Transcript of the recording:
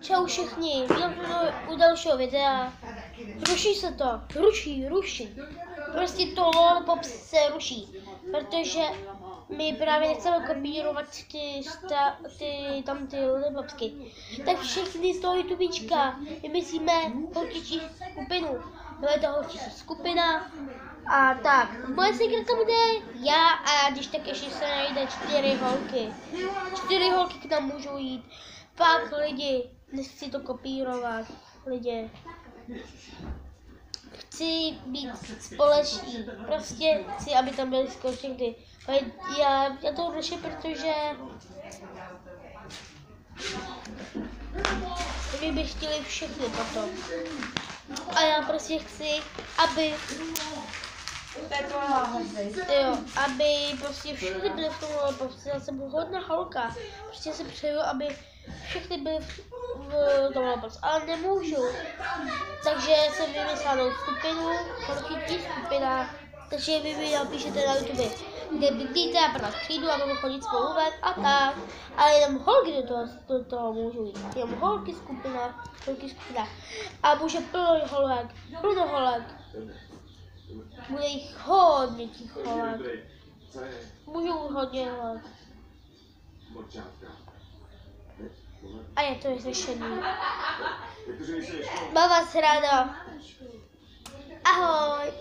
Čau všichni, vítám u dalšího videa. Ruší se to, ruší. Prostě to Lollipop se ruší, protože my právě nechceme kopírovat ty Lollipopsky. Tak všichni z toho YouTubečka vymyslíme holčičí skupinu. Je to holčičí skupina. A tak, moje sekretka bude já a když tak ještě se najde 4 holky. 4 holky k nám můžou jít. Pak lidi, nechci to kopírovat, lidi. Chci být společný, prostě chci, aby tam byly všechny. Já to ruším, protože my by chtěli všechny potom. A já prostě chci, aby prostě všichni byli v tom Lollipopce. Já jsem hodná holka, prostě si přeju, aby všichni byli v tom Lollipopce, ale nemůžu. Takže jsem vymyslela novou skupinu, holčičí skupina, takže vy mi napíšete na YouTube, kde bydlíte, a pak přijdu a budu chodit spolu ven a tak. Ale jenom holky do toho můžou jít. Jenom holky skupina. A může plno holek. Bude jich hodně těch holek. Můžou hodně holek. A je to řešení. Mám vás ráda. Ahoj.